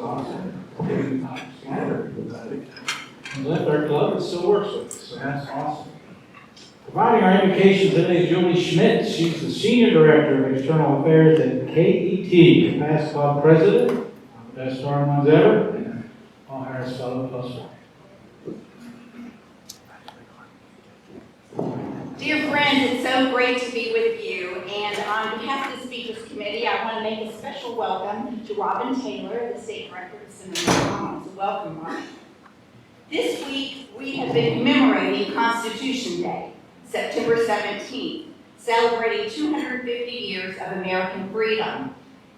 awesome. And left our club and still works with us, so that's awesome. Providing our invocation today is Julie Schmidt. She's the Senior Director of External Affairs at KET, past club president, best darn ones ever, and Paul Harris Fellow +1. Dear friends, it's so great to be with you, and on behalf of the Speakers Committee, I want to make a special welcome to Robin Taylor, the State Director of Senator McConnell. So welcome, Robin. This week, we have been commemorating Constitution Day, September 17th, celebrating 250 years of American freedom.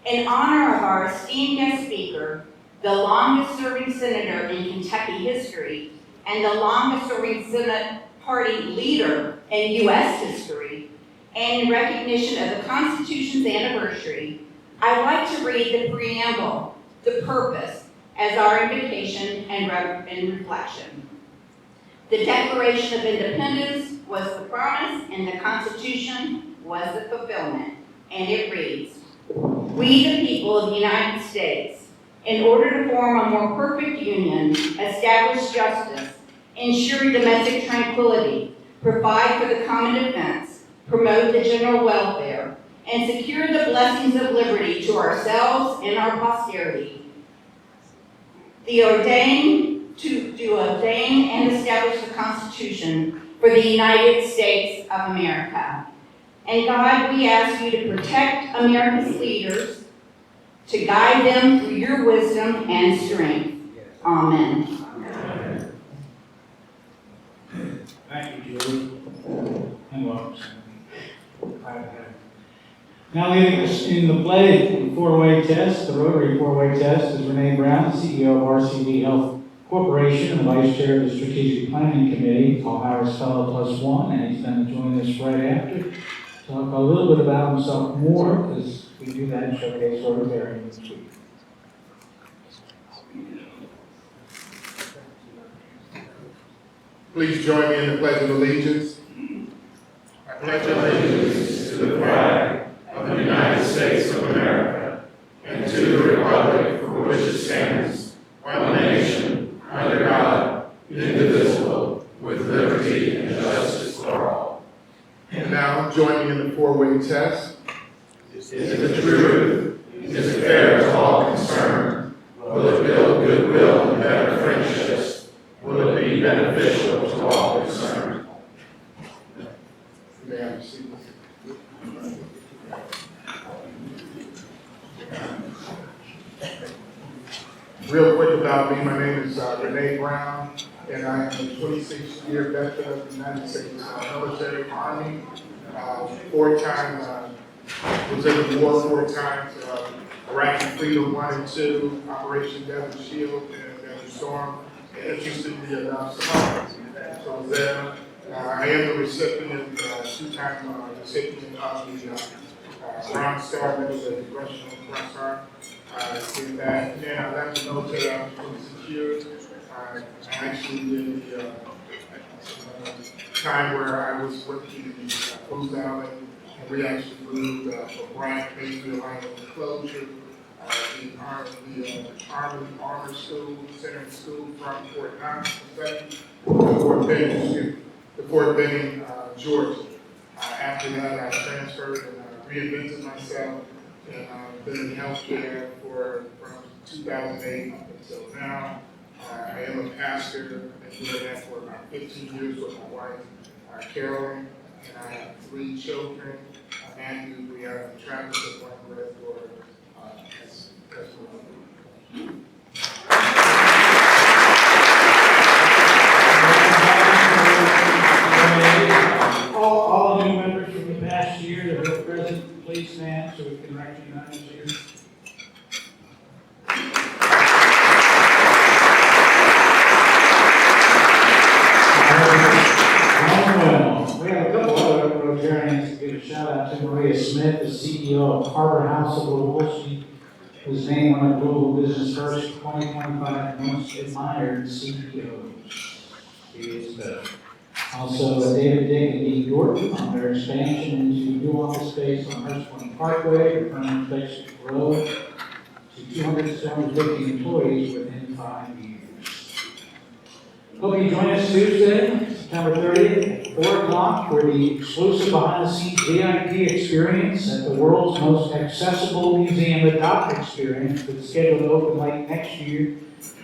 In honor of our esteemed guest speaker, the longest-serving senator in Kentucky history, and the longest-serving Senate Party leader in U.S. history, and in recognition of the Constitution's anniversary, I'd like to read the preamble, the purpose, as our invocation and reflection. The Declaration of Independence was the promise, and the Constitution was the fulfillment. And it reads, "We, the people of the United States, in order to form a more perfect union, establish justice, ensure domestic tranquility, provide for the common defense, promote the general welfare, and secure the blessings of liberty to ourselves and our posterity, to ordain and establish the Constitution for the United States of America. And God, we ask you to protect America's leaders, to guide them through your wisdom and strength. Amen." Thank you, Julie. And welcome. Now leading us in the pledge, four-way test, the Rotary four-way test, is Renee Brown, CEO of RCV Health Corporation and Vice Chair of the Strategic Planning Committee, Paul Harris Fellow +1, and he's going to join us right after. Talk a little bit about himself more, because we do that in Showcase Rotary this week. Please join me in the Pledge of Allegiance. I pledge allegiance to the flag of the United States of America and to the republic for which it stands, one nation, under God, indivisible, with liberty and justice for all. And now, join me in the four-way test. Is it true? Is it fair to all concerned? Will it build goodwill and better friendships? Will it be beneficial to all concerned? May I have a seat? Real quick about me, my name is Renee Brown, and I am a 26-year veteran of the United States military, Army, four-time, was in the war 4 times, Iraqi Freedom 1 and 2, Operation Desert Shield, and Desert Storm. Interestingly enough, so I was there. I am the recipient, 2-time recipient of the Bronze Star Medal, the Congressional Bronze Star. I did that, and then I left the military after 26 years. I actually did the time where I was working in the Booth Valley, and we actually moved from Bryant, basically aligned with closure. The Army Armor School, Center School from Fort Knox, Kentucky, to Fort Benning, Georgia. After that, I transferred and reinvented myself, and I've been in healthcare from 2008 up until now. I am a pastor. I've been doing that for about 15 years with my wife, Carolyn, and I have 3 children. Matthew, we are travelers of one breath, Lord. All new members from the past year that are present, please stand so we can recognize you. Well, we have a couple other Rotarians to give a shout out to. Maria Smith, the CEO of Harbor House of Louisville. She was named one of Global Business First 2025 Most Admired CEOs. She is the Also, David Dick and Dean Gordon on their expansion into new office space on Hurst Point Parkway, the permanent space to grow to 200 to 250 employees within 5 years. Hope you join us Tuesday, September 30th at 4 o'clock for the exclusive behind-the-scenes VIP experience at the world's most accessible museum, the Dock Experience, that's scheduled to open late next year.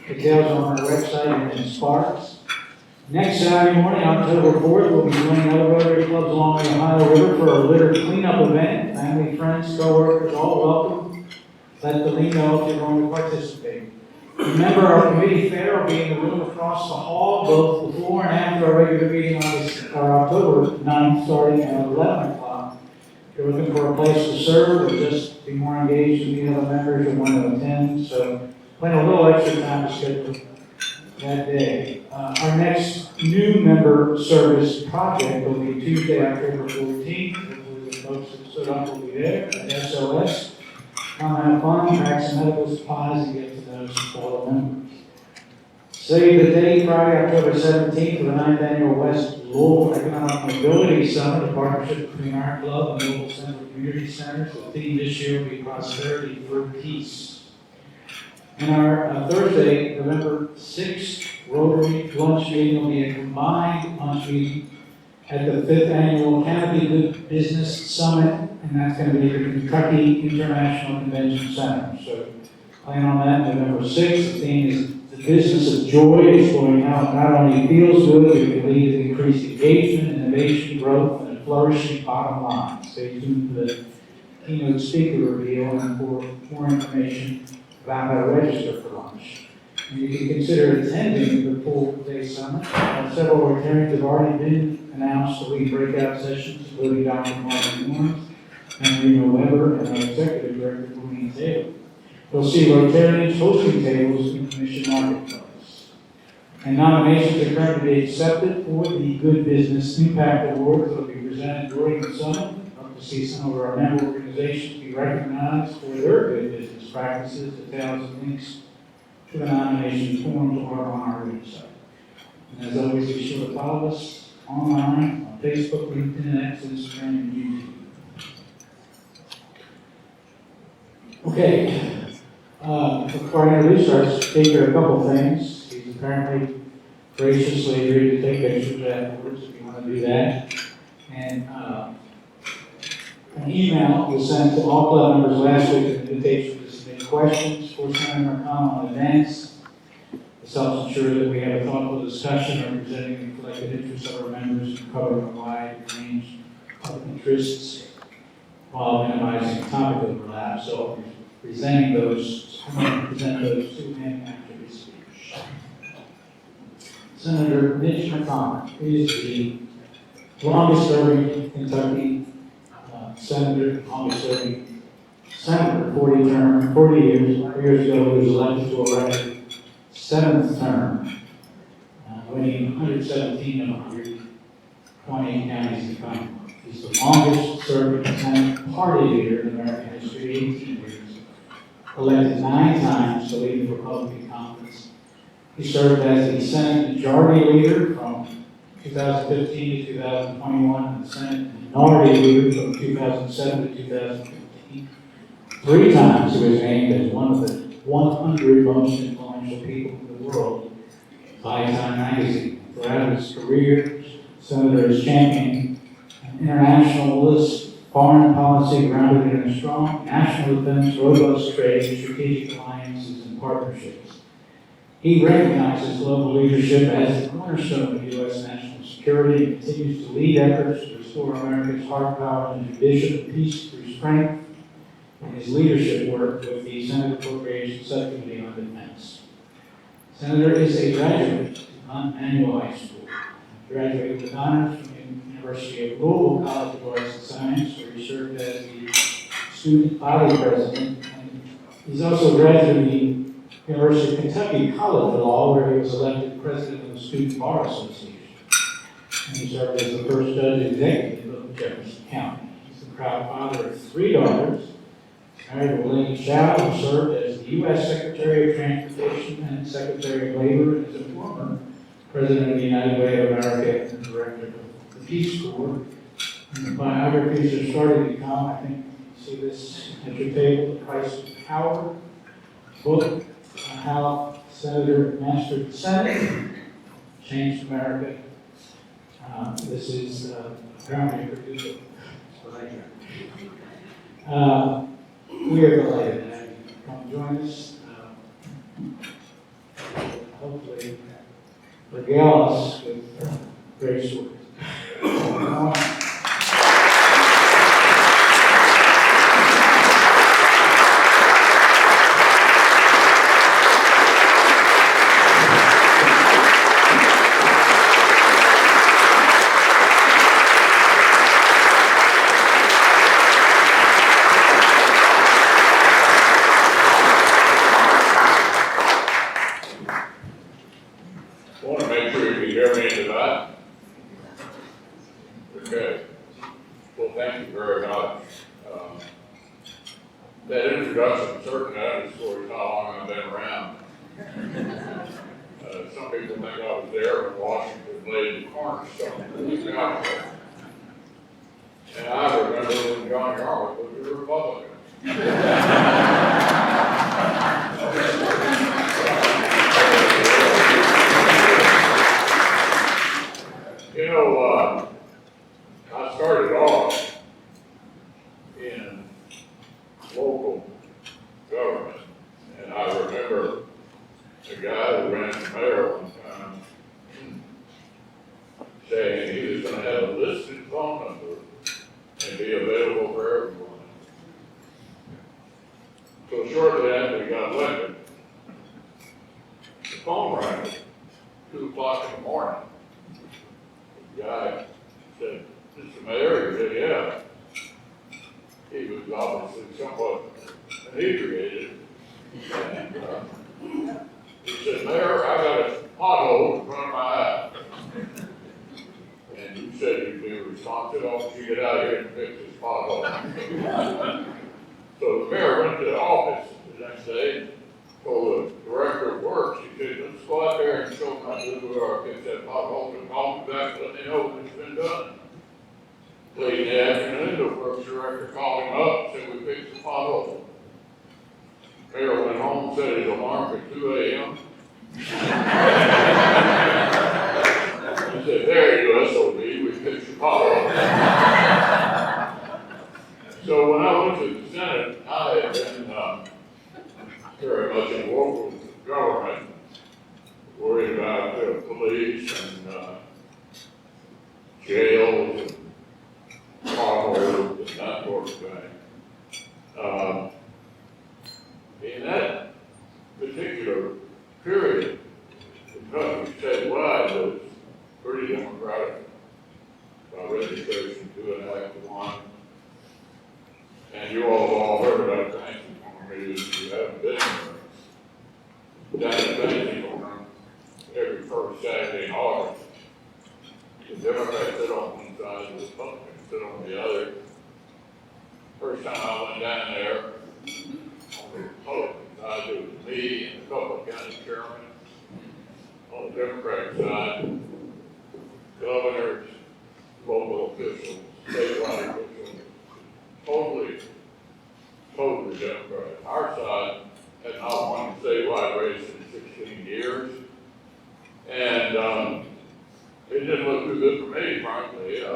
Details are on our website and in Sparks. Next Saturday morning, October 4th, we'll be joining other Rotary clubs along the Ohio River for a litter cleanup event. Family, friends, co-workers, all welcome. Let the lead know if you're going to participate. Remember, our committee fair will be in the room across the hall, both before and after our regular meeting on October 9th, starting at 11 o'clock. If you're looking for a place to serve or just be more engaged with the other members, you'll want to attend. So plan a little extra time to schedule that day. Our next new member service project will be Tuesday, October 14th. Hopefully the folks that stood up will be there at SOS. Come have fun, pack some medical supplies, and get to know some fellow members. Save the date, Friday, October 17th, for the 9th Annual West Louisville Economic Mobility Summit, a partnership between our club and Louisville Central Community Centers. The theme this year will be Prosperity Through Peace. And our Thursday, November 6th, Rotary lunch meeting will be a combined lunch meeting at the 5th Annual Canopy Good Business Summit, and that's going to be at the Kentucky International Convention Center. So plan on that November 6th. The theme is the business of joy. It's going out not only feels good, but it can lead to increased engagement, innovation, growth, and a flourishing bottom line. Stay tuned for the keynote speaker reveal and for more information about how to register for lunch. And you can consider attending the full day summit. Several Rotarians have already been announced to lead breakout sessions, including Dr. Martin Moore and Reno Weber and our Executive Director, Louise Taylor. You'll see Rotarians hosting tables in the Mission Marketplace. And nominations are currently being accepted for the Good Business Impact Awards that will be presented during the summit. Hope to see some of our member organizations be recognized for their good business practices. Details and links to the nomination forms are on our website. And as always, be sure to follow us online on Facebook, LinkedIn, X, Instagram, and YouTube. Okay. Before I introduce our speaker, a couple things. He's apparently graciously agreed to take pictures afterwards if you want to do that. And an email was sent to all club members last week with an invitation to submit questions for Senator McConnell in advance. This helps ensure that we have a thoughtful discussion representing the collective interests of our members and covering a wide range of interests while minimizing topic overlap. So presenting those, I'm going to present those to him after his speech. Senator Mitch McConnell is the longest serving Kentucky senator, longest serving senator, 40 years. 4 years ago, he was elected to a record 7th term, winning 117 of 120 counties in the Commonwealth. He's the longest serving Senate party leader in American history, 18 years. Elected 9 times to lead the Republican Conference. He served as the Senate Majority Leader from 2015 to 2021, and the Senate Minority Leader from 2007 to 2015. 3 times he was named as one of the 100 most influential people in the world by Time magazine. Throughout his career, Senator has championed an internationalist foreign policy grounded in a strong national defense, robust trade, strategic alliances, and partnerships. He recognizes global leadership as the cornerstone of U.S. national security and continues to lead efforts to restore America's hard power and tradition of peace through strength in his leadership work with the Senate Appropriations Subcommittee on Defense. Senator is a graduate of Emmanuel High School, graduated with honors from the University of Louisville College of Arts and Science, where he served as the student body president. And he's also a graduate of the University of Kentucky College of Law, where he was elected president of the Student Bar Association. And he served as the first judge executive of Jefferson County. He's the proud father of 3 daughters. Married to Lynn Chow, who served as the U.S. Secretary of Transportation and Secretary of Labor, and is a former President of the United Way of America and Director of the Peace Corps. And the biographies are starting to come. I think you see this at your table, The Price of Power, book, How Senator Mastered the Senate, Changed America. This is apparently a pretty good book. We are delighted to have you come join us. Hopefully, regale us with great stories. I want to make sure you can hear me tonight. Okay. Well, thank you very much. That introduction certainly underscores how long I've been around. Some people think I was there when Washington laid the cornerstone of the Capitol. And I remember when John Yarmouth was a Republican. You know, I started off in local government, and I remember a guy who ran for mayor one time saying he was going to have a listed phone number and be available for everyone. So shortly after he got elected, the phone rang at 2 o'clock in the morning. The guy said, "Mr. Mayor," he said, "Yeah." He was obviously somewhat inebriated. And he said, "Mayor, I got a pothole in front of my eye." And you said you'd be responsive. I want you to get out of here and fix this pothole. So the mayor went to the office the next day, told the director of works, he said, "Let's go out there and show them how good we are, fix that pothole, and call me back, let me know when it's been done." Late in the afternoon, the works director called him up, said, "We fixed the pothole." Mayor went home and set his alarm for 2 a.m. He said, "There you go, SOB, we fixed the pothole." So when I went to the Senate, I had been very much in local government, worried about police and jails and potholes and that sort of thing. In that particular period, the country statewide was pretty democratic. By registration 2 Act 1. And you all heard about the Banking Corner, you haven't been there. Down at the Banking Corner, every first Saturday in August, the Democrats sit on one side, the Republicans sit on the other. First time I went down there, on the Republican side, it was me and a couple of county chairmen. On the Democratic side, governors, local officials, statewide officials, totally Democratic. Our side had not won a statewide race in 16 years. And it didn't look too good for me, frankly. The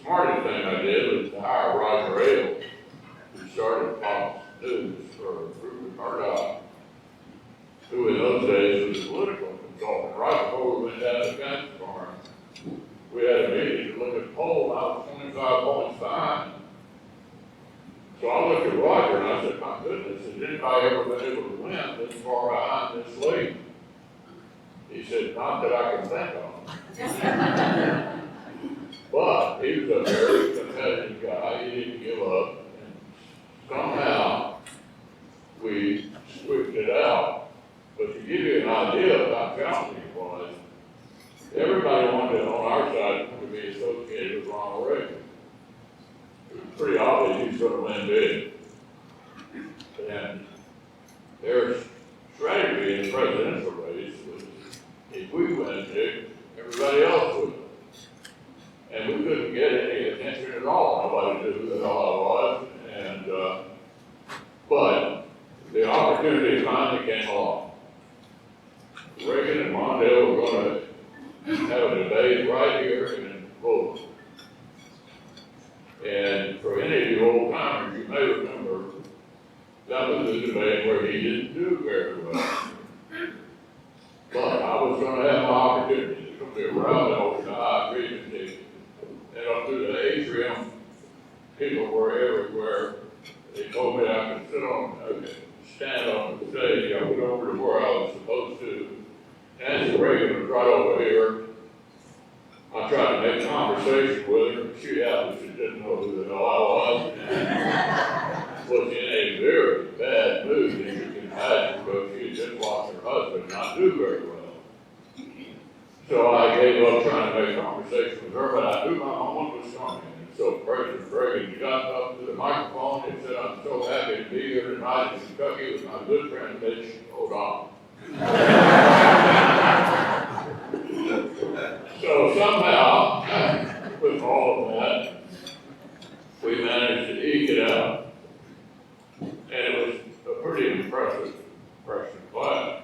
smartest thing I did was to hire Roger Ailes, who started Fox News for Rupert Murdoch, who in those days was a political consultant. Right before we went down to the country farm, we had a meeting to look at the poll, and I was 25 points behind. So I looked at Roger and I said, "My goodness, has anybody ever been able to win this far behind this late?" He said, "Not that I can think of." But he was a very competitive guy. He didn't give up. And somehow we squeaked it out. But to give you an idea of how challenging it was, everybody wanted on our side to be associated with Ronald Reagan. It was pretty obvious he was going to win big. And their strategy in the presidential race was, if we win big, everybody else would. And we couldn't get any attention at all. Nobody knew who the hell I was. And But the opportunity finally came along. Reagan and Mondale were going to have a debate right here in Louisville. And for any of you old timers, you may remember that was the debate where he didn't do very well. But I was going to have my opportunity. It's going to be a round over the high presentation. And up through the atrium, people were everywhere. They told me I could stand on the stage. I went over to where I was supposed to. Nancy Reagan was right over here. I tried to make conversation with her, but she obviously didn't know who the hell I was. Was in a very bad mood, as you can imagine, because she had just lost her husband not do very well. So I gave up trying to make conversation with her, but I knew my moment was coming. And so President Reagan got up to the microphone and said, "I'm so happy to be here tonight in Kentucky with my good friend Mitch. Hold on." So somehow, with all of that, we managed to eke it out. And it was a pretty impressive freshman class.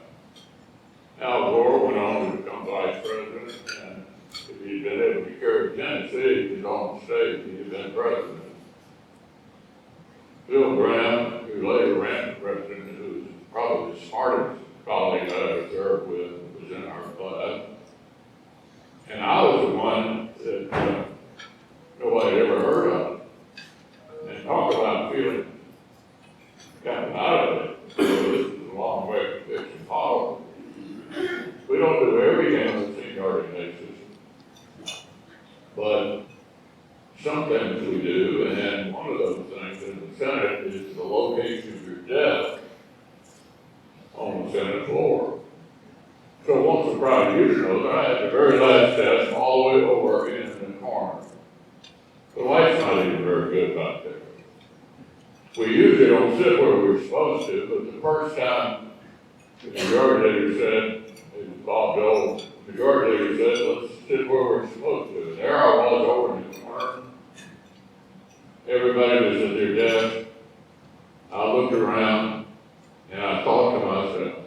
Al Gore went on to become vice president, and if he'd been able to carry Tennessee, he was on the stage, he'd have been president. Bill Graham, who later ran for president, who was probably the smartest colleague I ever served with, was in our class. And I was the one that nobody had ever heard of. And talk about feeling kind of out of it. So this is a long way from fixing potholes. We don't do everything on the seniority basis, but some things we do, and then one of those things in the Senate is the location of your desk on the Senate floor. So it won't surprise you to know that I had the very last desk all the way over in the corner. The light's not even very good back there. We usually don't sit where we're supposed to, but the first time the majority leader said, it was Bob Dole, the majority leader said, "Let's sit where we're supposed to." And there I was over in the corner. Everybody was at their desk. I looked around and I thought to myself,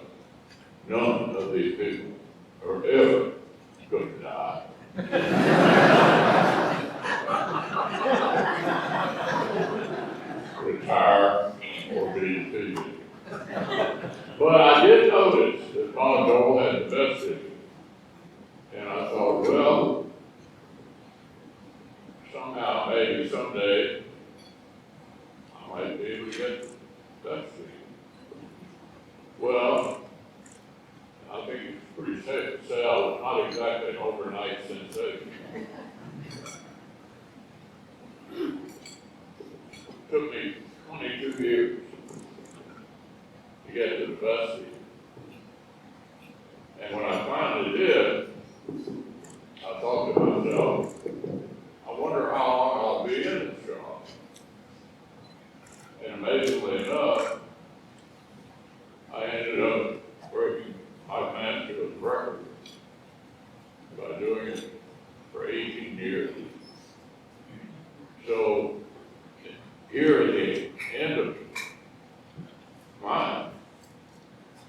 none of these people are ever going to die. Retire or be defeated. But I did notice that Bob Dole had the best seat. And I thought, well, somehow, maybe someday, I might be able to get that seat. Well, I think it's pretty safe to say I was not exactly an overnight sensation. It took me 22 years to get to the best seat. And when I finally did, I thought to myself, I wonder how long I'll be in this job. And amazingly enough, I ended up breaking my master's record by doing it for 18 years. So here at the end of my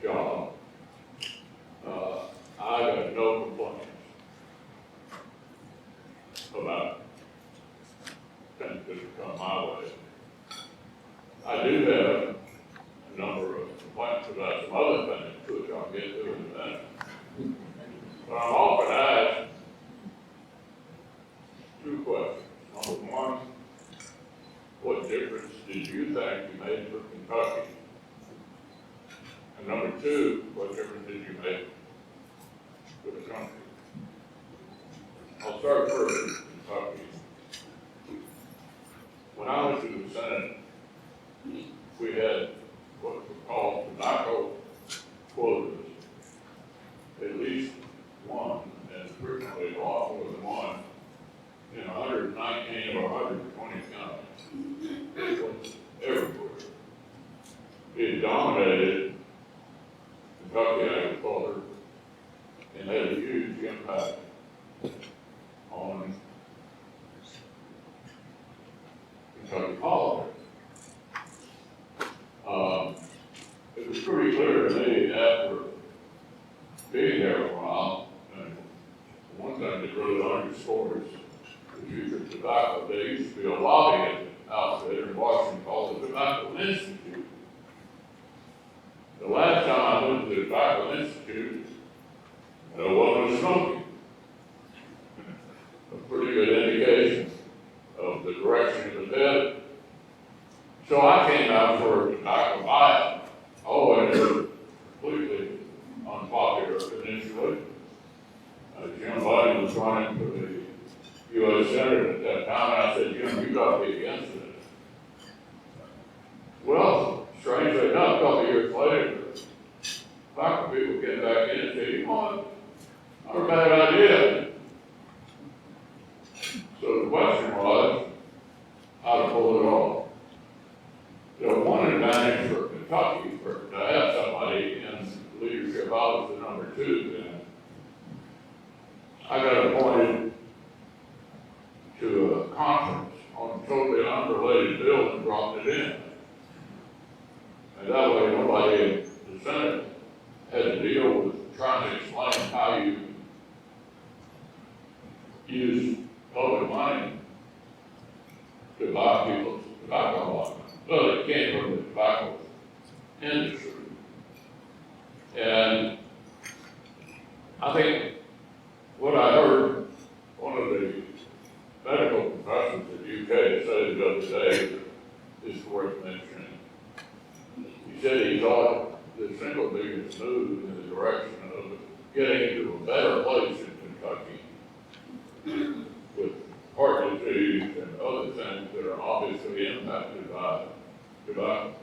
job, I got no complaints about things that have come my way. I do have a number of complaints about some other things, which I'll get to in a minute. But I'm often asked two questions. Number one, what difference did you think you made for Kentucky? And number two, what difference did you make for the country? I'll start first with Kentucky. When I went to the Senate, we had what were called tobacco quotas. At least one, and frequently a lot more than one, in 119 or 120 counties. It was everywhere. It dominated Kentucky agriculture and had a huge impact on Kentucky politics. it was pretty clear to me after being there for a while, and one thing that really underscores the future of tobacco, there used to be a lobbying outfit in Washington called the Tobacco Institute. The last time I went to the Tobacco Institute, no one was smoking. A pretty good indication of the direction it was headed. So I came out for a tobacco buyout. Oh, it was completely unpopular initially. Jim Biden was running for the U.S. Senate at that time, and I said, Jim, you got to be against it. Well, strangely enough, a couple of years later, tobacco people came back in and said, you know what, not a bad idea. So the question was, how to pull it off. One advantage for Kentucky to have somebody in leadership, I was the number 2 then. I got appointed to a conference on a totally unrelated bill and dropped it in. And that way nobody in the Senate had to deal with trying to explain how you use public money to buy people's tobacco. Well, it came from the tobacco industry. And I think what I heard one of the medical professors at UK say the other day is worth mentioning. He said he thought the single biggest move in the direction of getting to a better place in Kentucky with heart disease and other things that are obviously impacted by tobacco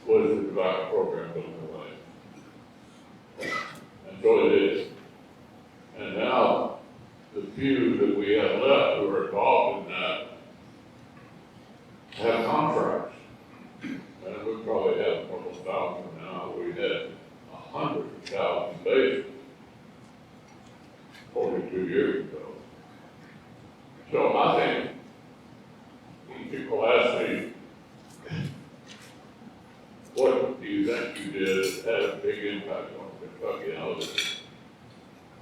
was the tobacco program going away. And so it is. And now the few that we have left who are involved in that have contracts. And we probably have a couple thousand now. We had 100,000 basic 42 years ago. So I think when people ask me, what do you think you did that had a big impact on Kentucky and others?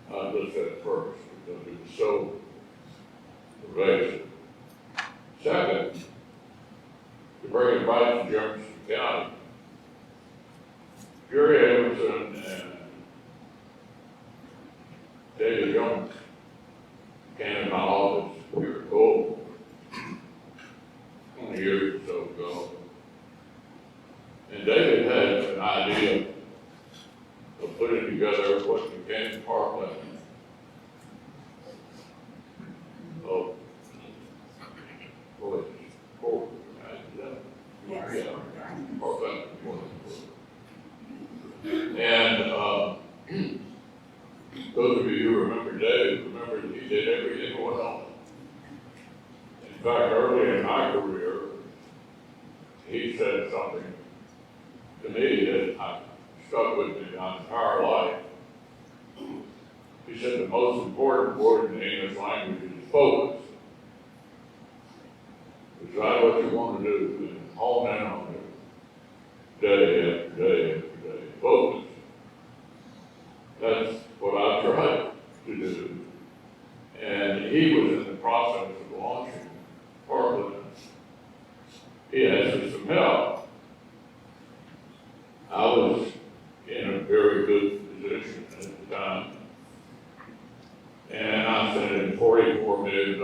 I looked at it first because it was so pervasive. Second, to bring it back to Jefferson County, Jerry Emerson and David Jones came in my office a year ago, 20 years or so ago. And David had an idea of putting together what became Parkland. Oh, boy, four, Yes. yeah, Parkland. And those of you who remember Dave, remember that he did everything well. In fact, early in my career, he said something to me that stuck with me my entire life. He said the most important word in the English language is focus. Decide what you want to do and hone in on it day after day after day. Focus. That's what I tried to do. And he was in the process of launching Parkland. He asked for some help. I was in a very good position at the time. And I sent in $44 million.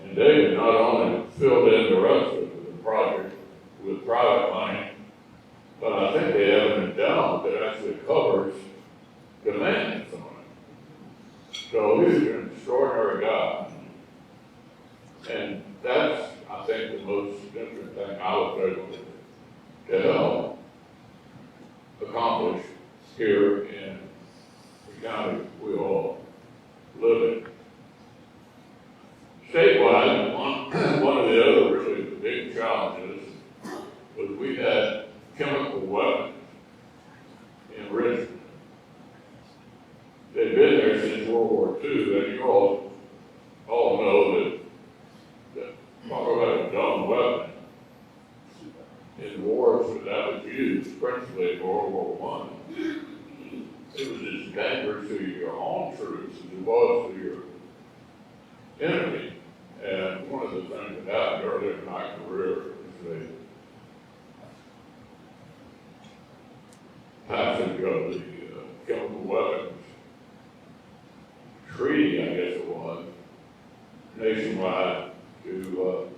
And David not only filled in the rest of the project with private money, but I think they have an endowment that actually covers the maintenance on it. So he's an extraordinary guy. And that's, I think, the most significant thing I was able to help accomplish here in the county we all live in. Statewide, one of the other really big challenges was we had chemical weapons in Richmond. They'd been there since World War II, and you all know that talk about a dumb weapon. used principally in World War I. It was as dangerous to your own troops as it was to your enemy. And one of the things that happened early in my career is the passage of the chemical weapons treaty, I guess it was, nationwide to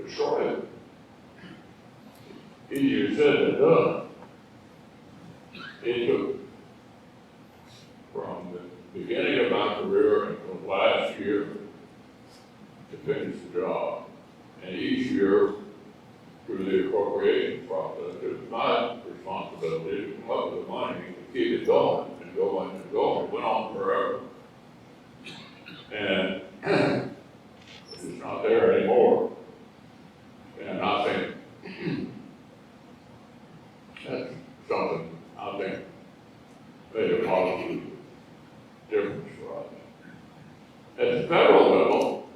destroy it. Easier said than done. It took from the beginning of my career until last year to finish the job. And each year, through the appropriation process, it was my responsibility to come up with the money to keep it going and going and going. It went on forever. And it's not there anymore. And I think that's something I think made a positive difference for us. At the federal level,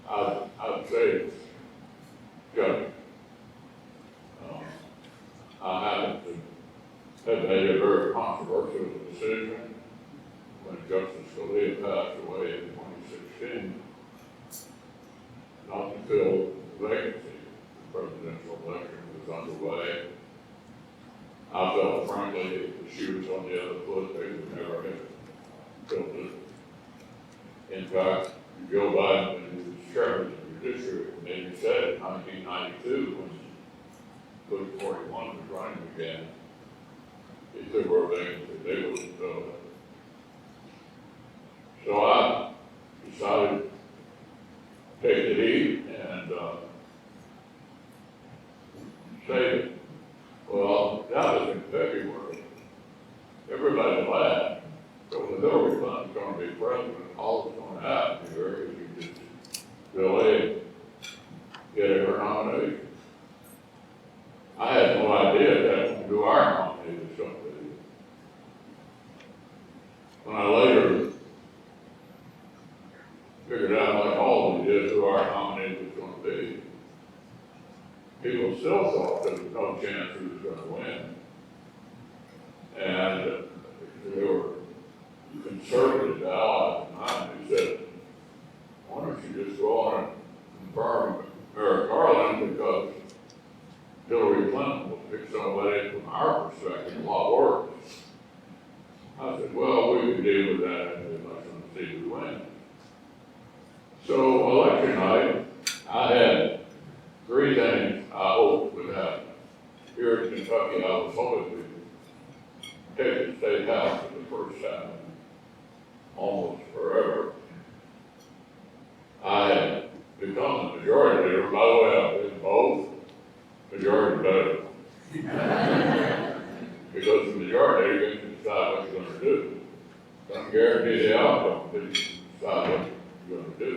I'd say it's good. I happen to have made a very controversial decision when Justice Scalia passed away in 2016, not to fill the vacancy. The presidential election was underway. I felt frankly if the shoe was on the other foot, they would never have filled it. In fact, Joe Biden, when he was chairman of the Judiciary Committee, said in 1992, when Bush 41 was running again, if there were vacancies, they wouldn't fill it. So I decided to take the heat and say, well, that was in February. Everybody laughed. So when Hillary Clinton's going to be president, all that's going to happen here is you just delay getting her nomination. I had no idea that who our nominee was going to be. When I later figured out, like all we did, who our nominee was going to be, people still thought there was no chance he was going to win. And there were conservative allies of mine who said, why don't you just go on and confirm Merrick Garland, because Hillary Clinton will pick somebody from our perspective a lot worse. I said, well, we can deal with that in the election and see who wins. So election night, I had three things I hoped would happen. Here in Kentucky, I was hoping to take the state house for the first time in almost forever. I had become the majority leader. By the way, I've been both. Majority better. Because the majority leader gets to decide what you're going to do. Doesn't guarantee the outcome, but you decide what you're going to do.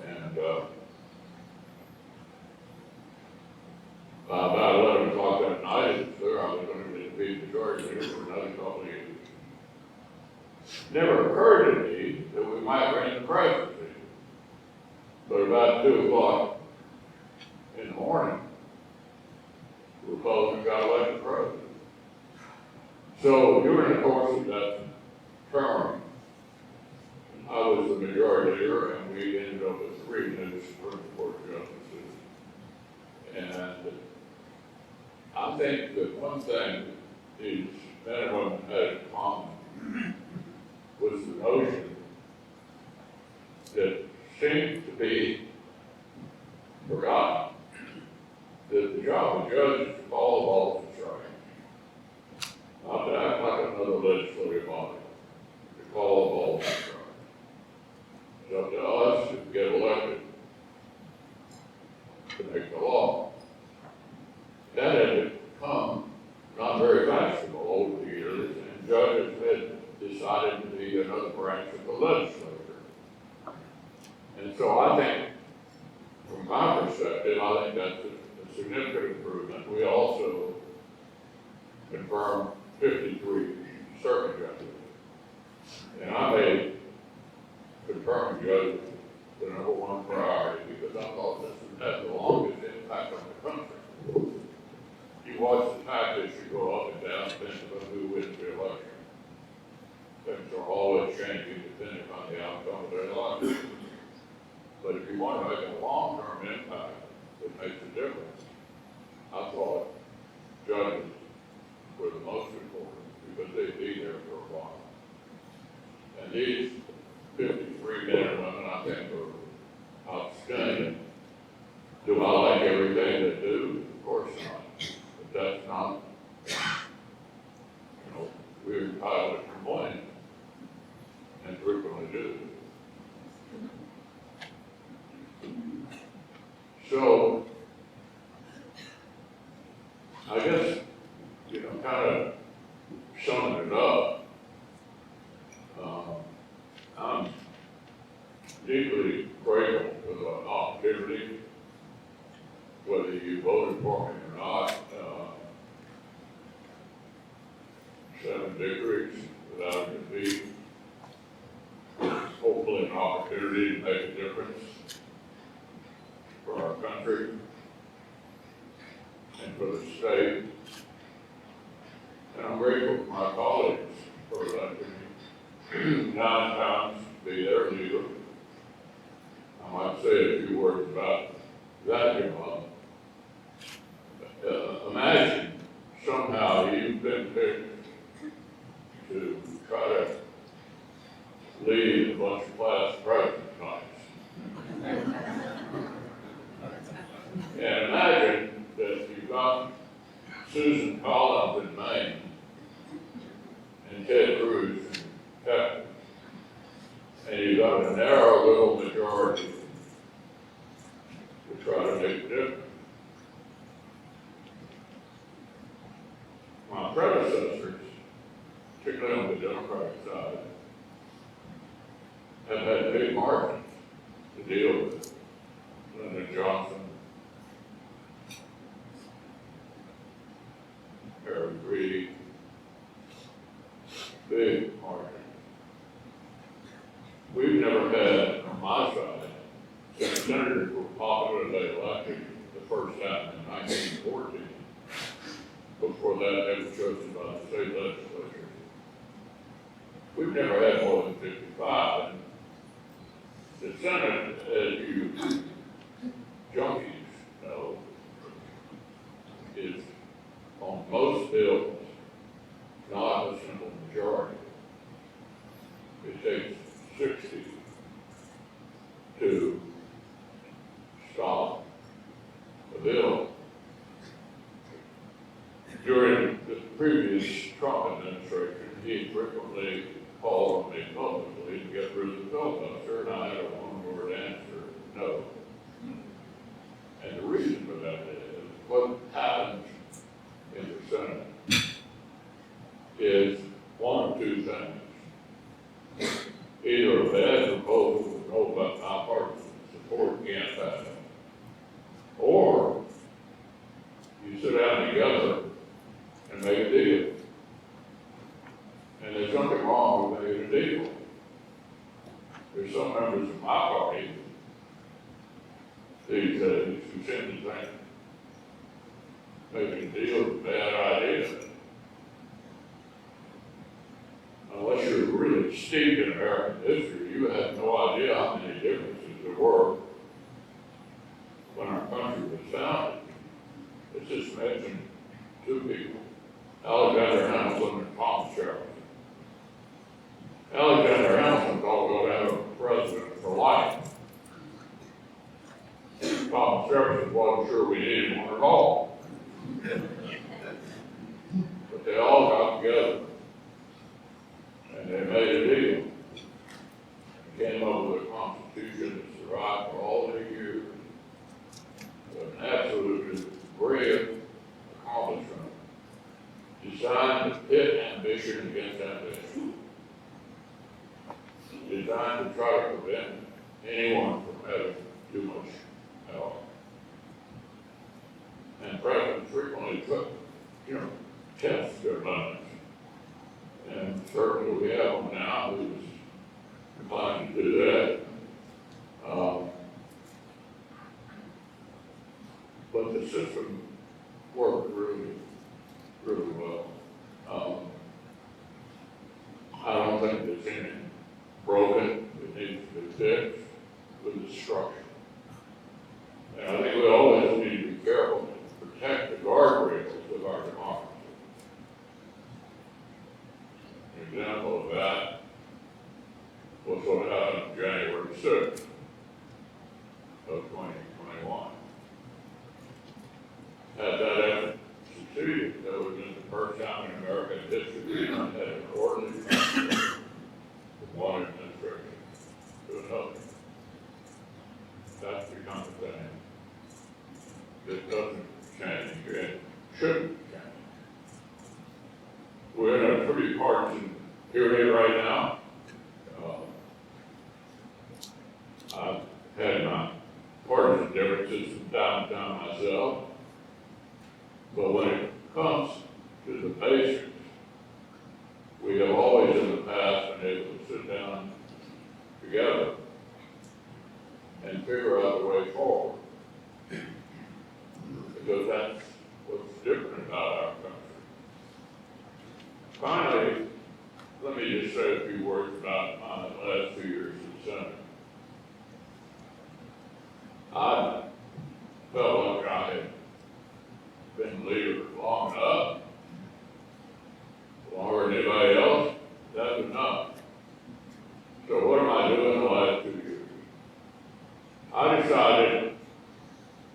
And by about 11 o'clock that night, it was clear I was going to be the majority leader for another couple of years. Never occurred to me that we might win the presidency. But about 2 o'clock in the morning, the Republicans got elected president. So during the course of that term, I was the majority leader, and we ended up with 3 new Supreme Court justices. And I think that one thing these men and women had in common was the notion that seemed to be forgotten, that the job of judge is to follow laws and right, not to act like another legislative body, to follow the laws and right. It's up to us to get elected to make the law. That had become not very fashionable over the years, and judges had decided to be another branch of the legislature. And so I think, from my perspective, I think that's a significant improvement. We also confirmed 53 circuit judges. And I made confirming judges the #1 priority because I thought this would have the longest impact on the country. makes a difference. I thought judges were the most important because they'd be there for a while. And these 53 men and women, I think, are outstanding. Do I like everything they do? Of course not. But that's not, we're entitled to complain, and frequently do. So, I guess, kind of summing it up, I'm deeply grateful for the opportunity, whether you voted for me or not. 7 victories without a defeat. Hopefully an opportunity to make a difference for our country and for the state. And I'm grateful for my colleagues for electing me 9 times to be their leader. I might say a few words about that job. Imagine somehow you've been picked to try to lead a bunch of class presidents nights. And imagine that you've got Susan Collins in Maine and Ted Cruz in Texas, and you've got a narrow little majority to try to make a difference. My predecessors, particularly on the Democratic side, have had big margins to deal with. Lyndon Johnson, Harry Reid, big margins. We've never had, on my side, since senators were popularly elected the first time in 1914. Before that, they were chosen by the state legislature. We've never had more than 55. And the Senate, as you junkies know, is on most bills not a simple majority. It takes 60 to stop the bill. During the previous Trump administration, he frequently called on me publicly to get rid of the filibuster, and I had a one-word answer, no. And the reason for that is, what happens in the Senate is one of two things. Either a bad proposal with no bipartisan support can't pass, or you sit down together and make a deal. And there's nothing wrong with making a deal. There's some members of my party these days who seem to think making a deal is a bad idea. Unless you're really steeped in American history, you have no idea how many differences there were when our country was founded. Let's just mention 2 people, Alexander Hamilton and Thomas Jefferson. Alexander Hamilton thought we ought to have a president for life. Thomas Jefferson wasn't sure we needed one at all. But they all got together and they made a deal. They came up with a constitution that survived for all the years. An absolutely great accomplishment, designed to pit ambition against ambition, designed to try to prevent anyone from having too much power. And presidents frequently took, test their limits. And certainly we have one now who's inclined to do that. But the system worked really, really well. I don't think there's anything broken. It needs to be fixed with the structure. And I think we always need had that effort succeeded, that was in the first time in American history we had an orderly transfer from one administration to another. That's become a thing that doesn't change and shouldn't change. We're in a pretty partisan period right now. I've had my partisan differences from time to time myself, but when it comes to the basics, we have always in the past been able to sit down together and figure out a way forward. Because that's what's different about our country. Finally, let me just say a few words about my last 2 years in the Senate. I felt like I had been leader long enough, longer than anybody else. That's enough. So what am I doing the last 2 years? I decided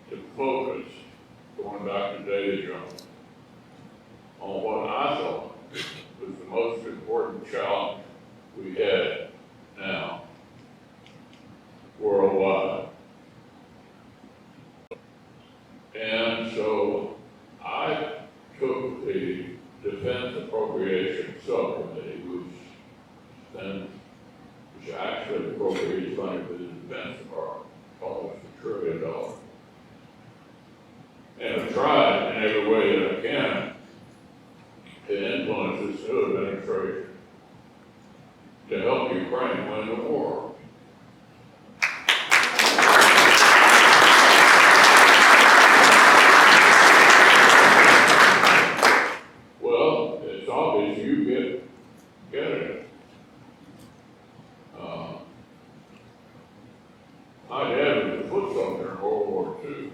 to focus, going back to David Jones, on what I thought was the most important challenge we had now, worldwide. And so I took the Defense Appropriations Subcommittee, which actually appropriates money for the Defense Department, almost $1 trillion. And I've tried in every way that I can to influence this new administration to help Ukraine win the war. Well, it's obvious you get it. My dad was a foot soldier in World War II.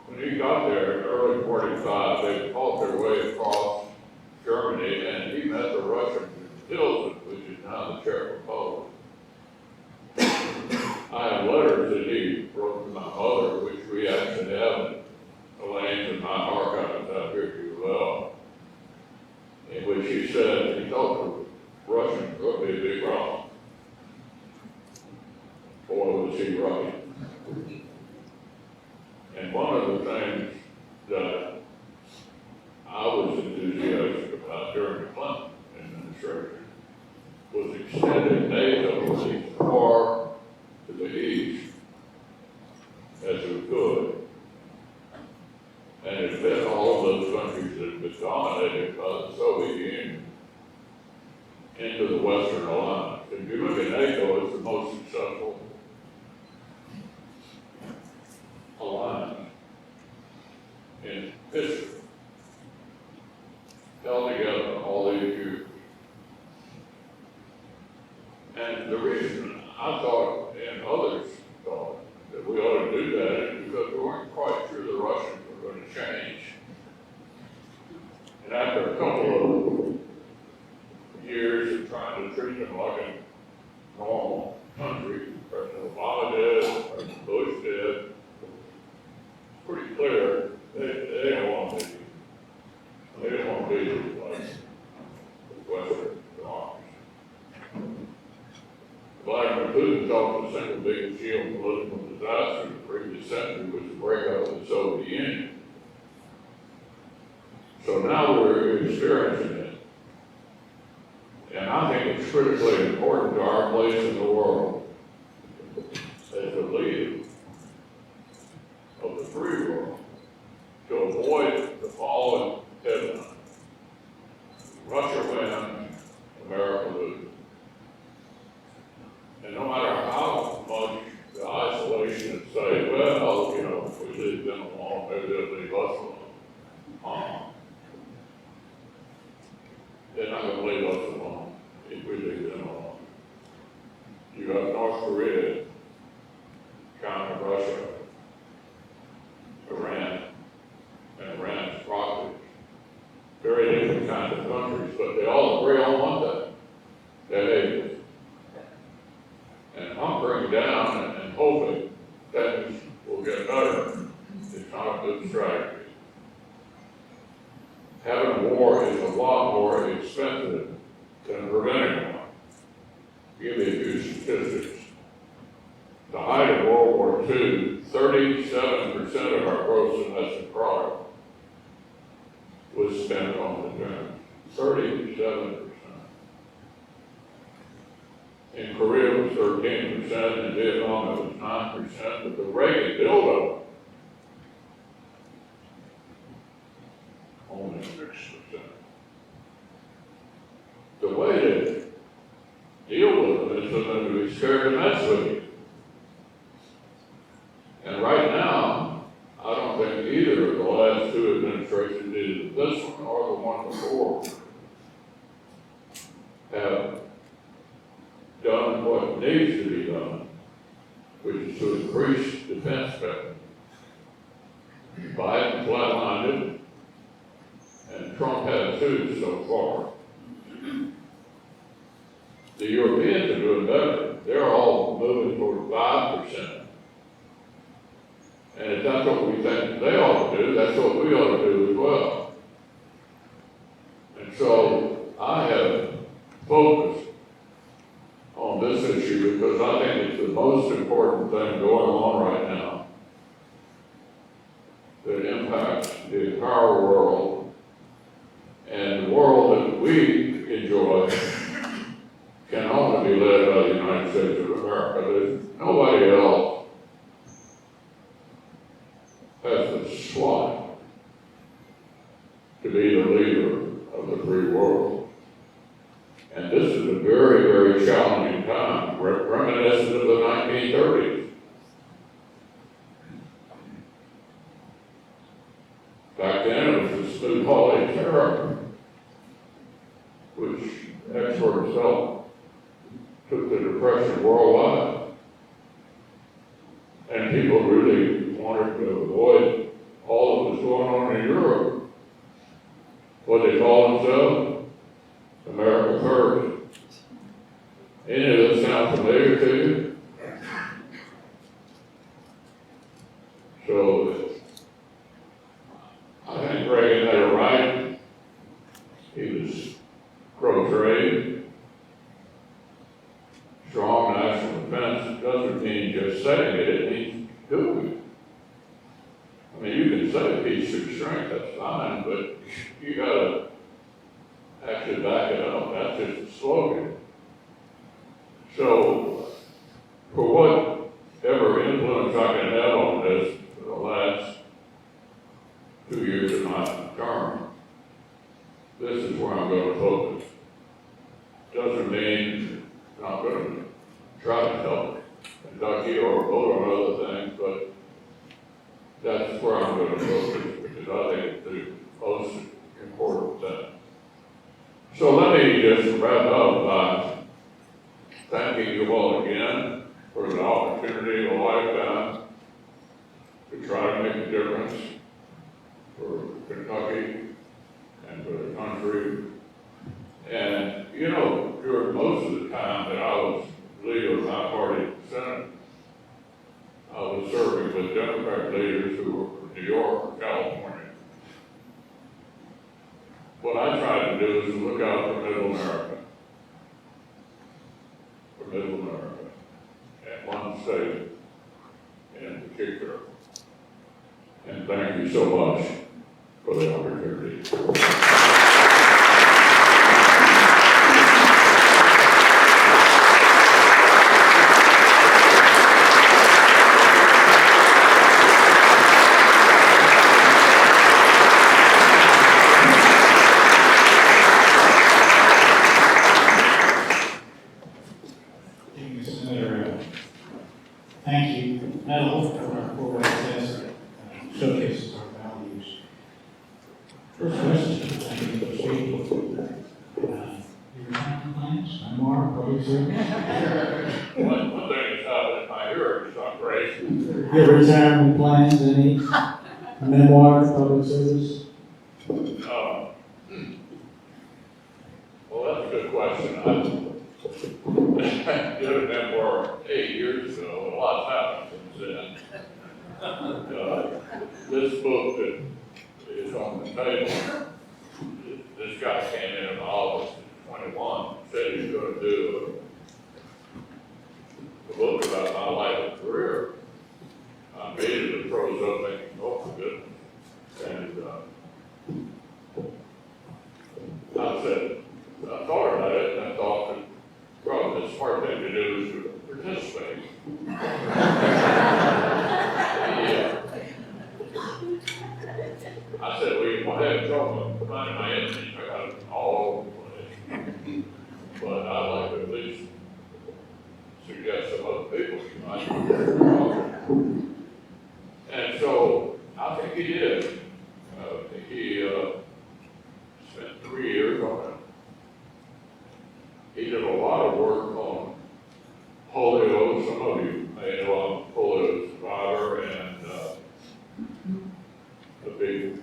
When he got there in early 45, they fought their way across Germany, and he met the Russians in Pilsen, which is now the Czech Republic. I have letters that he wrote to my mother, which we actually have in Elaine's and my archives out here as well, in which he said he thought the Russians would be a big problem. Boy, was he right. And one of the things that I was enthusiastic about during the Clinton administration was extending NATO as far to the east as we could. And it fit all of those countries that had been dominated by the Soviet Union into the Western Alliance. If you look at NATO, it's the most successful alliance in history, held together all these years. And the reason I thought, and others thought, that we ought to do that is because we weren't quite sure the Russians were going to change. And after a couple of years of trying to treat them like a normal country, President Obama did, President Bush did, it's pretty clear they don't want to be. They don't want to be like Western democracy. Vladimir Putin thought the single biggest geopolitical disaster in the previous century was the breakup of the Soviet Union. So now we're experiencing it. And I think it's critically important to our place in the world as a leader of the free world to avoid the following headline: Russia wins, America loses. And no matter how much the isolationists say, well, you know, if we leave them alone, maybe they'll leave us alone. They're not going to leave us alone if we leave them alone. You got North Korea, China, Russia, Iran, and Iran's proxies. Very different kinds of countries, but they all agree on one thing: they're neighbors. And hunkering down and hoping things will get expensive than preventing one. Give you a few statistics. The height of World War II, 37% of our gross domestic product was spent on defense. 37%. In Korea it was 13%, in Vietnam it was 9%, but the Reagan buildup, only 6%. The way to deal with them is for them to be scared to mess with you. And right now, I don't think either of the last two administrations, either this one or the one before, have done what needs to be done, which is to increase defense spending. Biden flatlined it, and Trump has too so far. The Europeans are doing better. They're all moving toward 5%. And if that's what we think they ought to do, that's what we ought to do as well. And so I have focused on this issue because I think it's the most important thing going on right now that impacts the entire world, and the world that we enjoy can only be led by the United States of America. There's nobody else has the slot to be the leader of the free world. And this is a very, very challenging time, reminiscent of the 1930s. Back then it was the Smoot-Hawley terror, which experts felt took the depression worldwide. And people really wanted to avoid all that was going on in Europe. What they call themselves? America First. Any of this sound familiar to you? So, I think Reagan had it right. He was pro-trade. Strong national defense doesn't mean just saying it, it means doing it. I mean, you can say peace through strength, that's fine, but you gotta actually back it up. That's just a slogan. So, for whatever influence I can have on this for the last 2 years of my term, this is where I'm going to focus. Doesn't mean I'm not going to try to help Kentucky or vote on other things, but that's where I'm going to focus because I think it's the most important thing. So let me just wrap up by thanking you all again for the opportunity of a lifetime to try to make a difference for Kentucky and for the country. And, you know, during most of the time that I was leader of my party in the Senate, I was serving with Democrat leaders who were from New York or California. What I try to do is look out for Middle America. For Middle America. And one state in particular. And thank you so much for the opportunity. Thank you medal for our forward test showcases our values. First question, thank you for speaking. Your retirement plans, memoir, public service? One thing that's happened in my hearing is not great. Your retirement plans, any memoir, public service? Well, that's a good question. I did a memoir 8 years ago, a lot's happened since then. This book that is on the table, this this guy came in August of 21, said he was going to do a book about my life and career. I immediately froze up thinking, oh my goodness. And I thought about it, and I thought that probably the smart thing to do is to participate. I said, well, you might have trouble finding my enemies. I got them all over the place. But I'd like to at least suggest some other people you might be. And so I think he did. He spent 3 years on it. He did a lot of work on polio. Some of you may know I'm a polio survivor and a big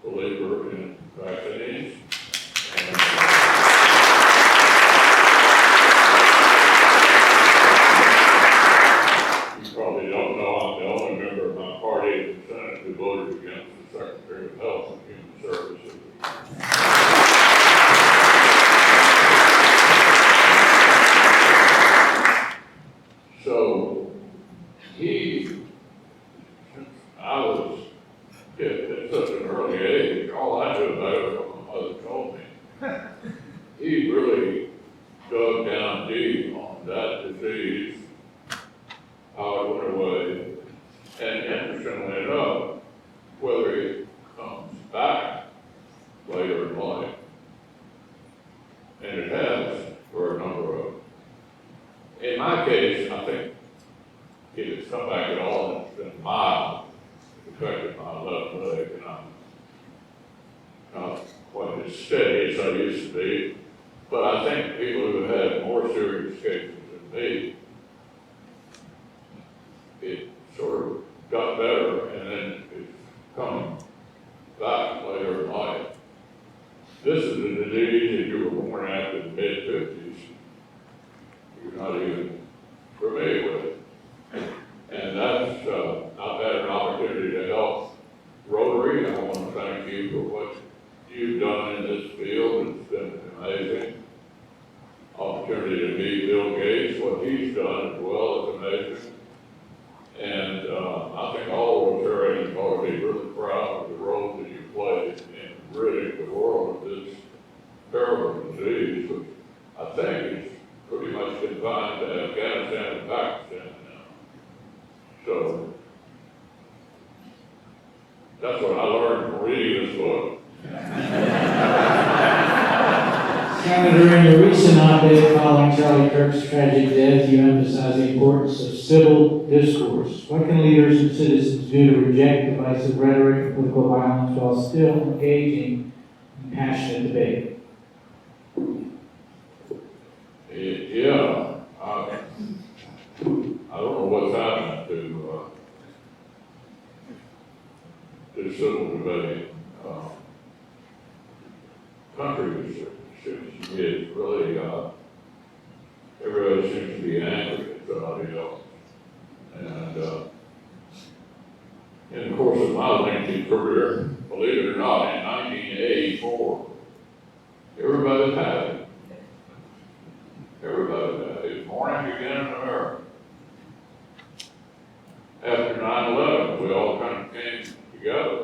believer in vaccines. You probably don't know I'm the only member of my party in the Senate who voted against the Secretary of Health and Human Services. So I was at such an early age, all I knew about it was what my mother told me. He really dug down deep on that disease, how it went away, and interestingly enough, whether it comes back later in life, and it has for a number of. In my case, I think if it's come back at all, it's been mild, affected my left leg, and I'm not quite as steady as I used to be. But I think people who have had more serious cases than me, it sort of got better, and then it's come back later in life. This is a disease that you were born after the mid-50s. You're not even familiar with it. And that's, I've had an opportunity to help Rotary. I want to thank you for what you've done in this field. It's been amazing. Opportunity to meet Bill Gates, what he's done as well is amazing. And I think all Rotarians ought to be really proud of the role that you played in ridding the world of this terrible disease, which I think is pretty much confined to Afghanistan and Pakistan now. So that's what I learned from reading this book. Senator, in your recent op-ed following Charlie Kirk's tragic death, you emphasize the importance of civil discourse. What can leaders and citizens do to reject divisive rhetoric and political violence while still engaging in passionate debate? Yeah, I don't know what's happening to civil debate. Country seems to be really, everybody seems to be angry at somebody else. And in the course of my lengthy career, believe it or not, in 1984, everybody's happy. Everybody's happy. Morning began in America. After 9/11, we all kind of came together.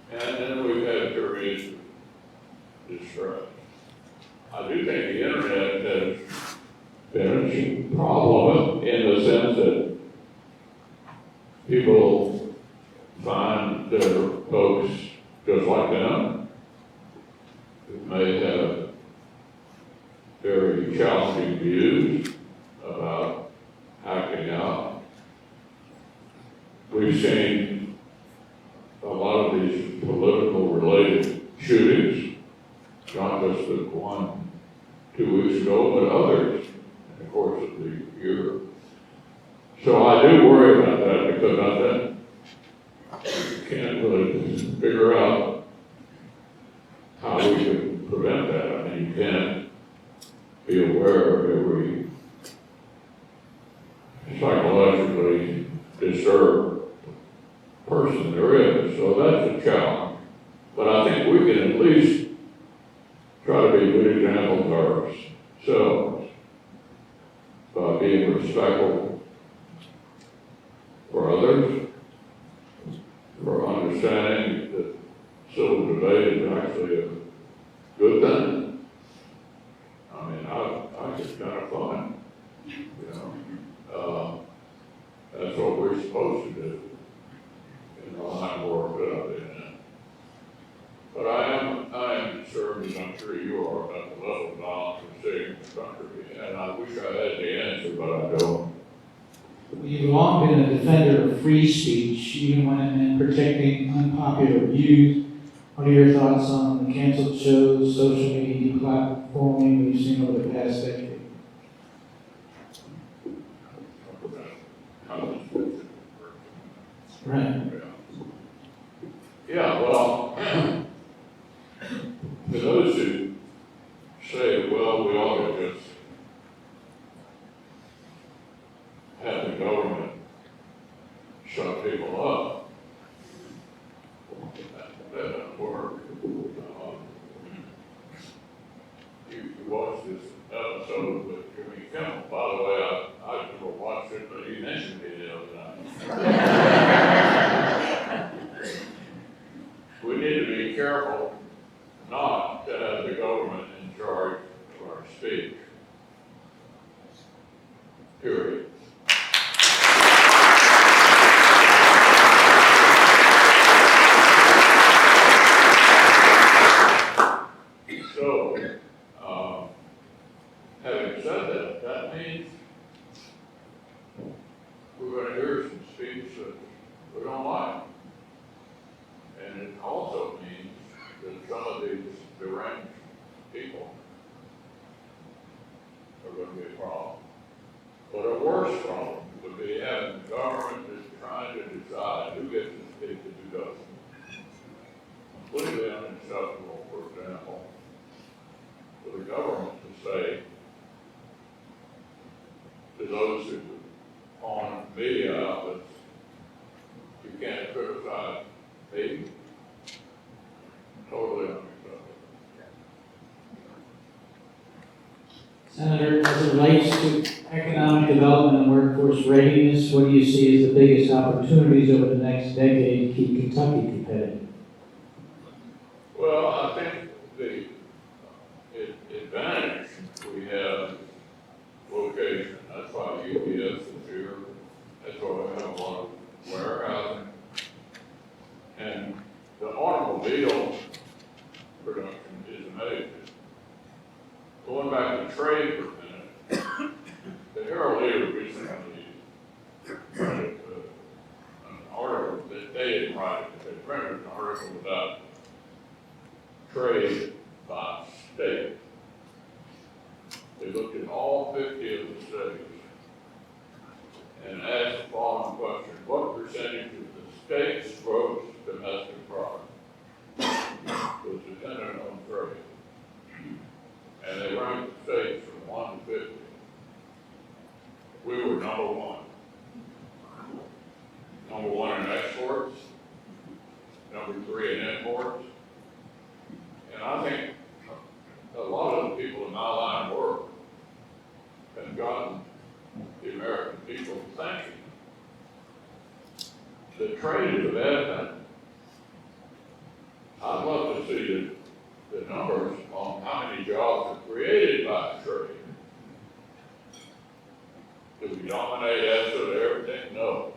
And then we've had periods of distress. I do think the internet has been a problem in the sense that people find their folks just like them who may have very challenging views about acting out. We've seen a lot of these political related shootings, not just the one 2 weeks ago, but others in the course of the year. So I do worry about that because I think we can't really figure out how we can prevent that. I mean, you can't be aware of every psychologically disturbed person person there is, so that's a challenge. But I think we can at least try to be good examples ourselves by being respectful for others, for understanding that civil debate is actually a good thing. I mean, I just kind of fun, you know. That's what we're supposed to do in the line of work that I've been in. But I am concerned, as I'm sure you are, about the level of violence we're seeing in the country. And I wish I had the answer, but I don't. You've long been a defender of free speech, even when protecting unpopular views. What are your thoughts on the canceled shows, social media platforming we've seen over the past decade? Right. Yeah, well, for those who say, well, we ought to just have the government shut people up, that doesn't work. You watch this episode with Jimmy Kimmel. By the way, I never watched it, but he mentioned me the other night. We need to be careful not to have the government in charge of our speech. Period. So, having said that, that means we're going to hear some speech that we don't like. And it also means that some of these deranged people are going to be a problem. But a worse problem would be having the government is trying to decide who gets to speak and who doesn't. Completely unacceptable, for example, for the government to say to those who own media outlets, you can't criticize me. Totally unacceptable. Senator, as it relates to economic development and workforce readiness, what do you see as the biggest opportunities over the next decade to keep Kentucky competitive? Well, I think the advantage we have is location. That's why UPS is here. That's why we have a lot of warehousing. And the automobile production is amazing. Going back to trade for a minute, the Herald Leader recently printed an article that they didn't write it, they printed an article about trade by state. They looked at all 50 of the states and asked the following question: what percentage of the state's gross domestic product was dependent on trade? And they ranked the states from 1 to 50. We were number one. Number one in exports, number 3 in imports. And I think a lot of the people in my line of work have gotten the American people thinking that trade is a bad thing. I'd love to see the numbers on how many jobs are created by trade. Do we dominate absolutely everything? No.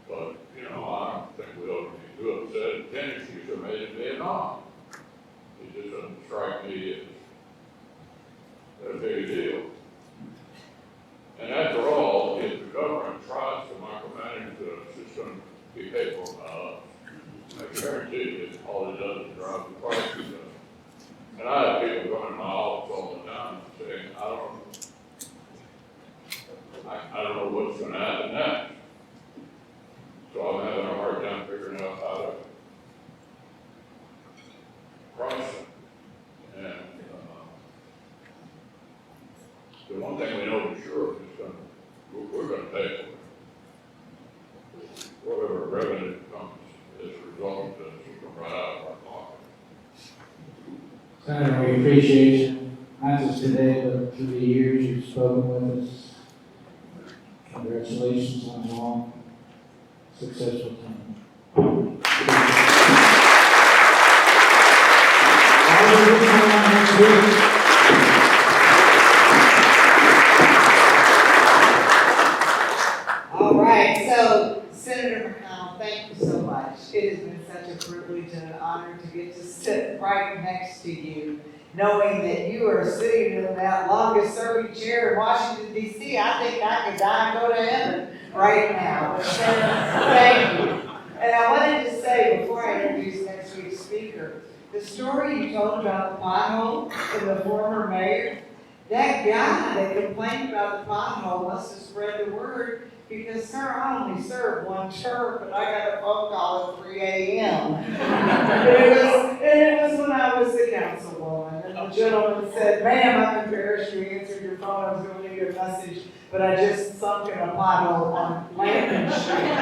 But, you know, I don't think we ought to be too upset at tendencies are made in Vietnam. It just doesn't strike me as a big deal. And after all, if the government tries to micromanage the system, be paid for by us. I guarantee you, all it does is drive the prices up. And I have people come in my office all the time saying, I don't know what's going to happen next. So I'm having a hard time figuring out how to price it. And the one thing we know for sure is we're going to pay for it. Whatever revenue Senator, we appreciate you, not just today, but through the years you've spoken with us. Congratulations on a long, successful time. All right, so Senator McConnell, thank you so much. It has been such a privilege and an honor to get to sit right next to you, knowing that you are sitting in that longest serving chair in Washington DC. I think I could die and go to heaven right now. But Senator, thank you. And I wanted to say, before I introduce next week's speaker, the story you told about the pothole and the former mayor, that guy that complained about the pothole must have spread the word, because, sir, I only served one term, but I got a phone call at 3 a.m. and it was when I was the councilwoman, and the gentleman said, ma'am, I'm embarrassed you answered your phone, I was going to leave you a message, but I just sunk in a pothole on Landon Street.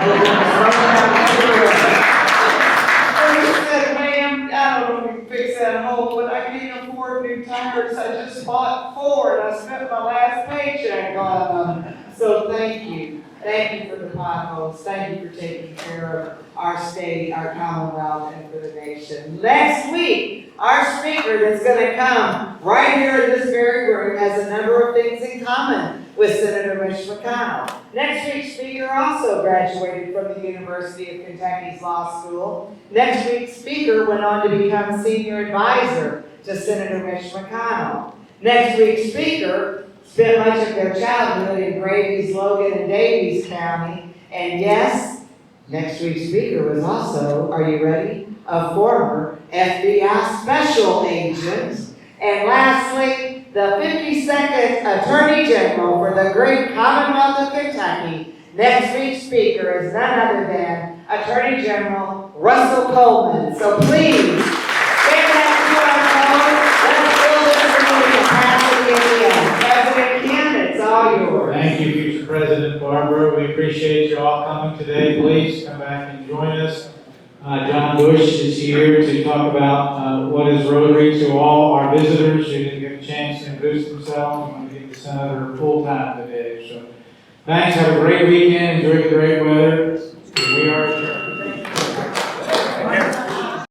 And he said, ma'am, I don't know if you can fix that hole, but I can't afford new tires, I just bought 4, and I spent my last paycheck on them. So thank you. Thank you for the potholes. Thank you for taking care of our state, our Commonwealth, and for the nation. Next week, our speaker that's going to come right here in this very room has a number of things in common with Senator Mitch McConnell. Next week's speaker also graduated from the University of Kentucky's Law School. Next week's speaker went on to become senior advisor to Senator Mitch McConnell. Next week's speaker spent much of their childhood in Grady's, Logan, and Davies County. And yes, next week's speaker was also, are you ready, a former FBI special agent. And lastly, the 52nd Attorney General for the great Commonwealth of Kentucky. Next week's speaker is none other than Attorney General Russell Coleman. So please, stand back to our phone. Let's build this community capacity in the end. President Kim, it's all yours. Thank you, Future President Barbara. We appreciate you all coming today. Please come back and join us. John Bush is here to talk about what is Rotary to all our visitors who didn't get a chance to introduce themselves. We want to give the Senator full time today. So thanks. Have a great weekend. Enjoy the great weather. We are adjourned.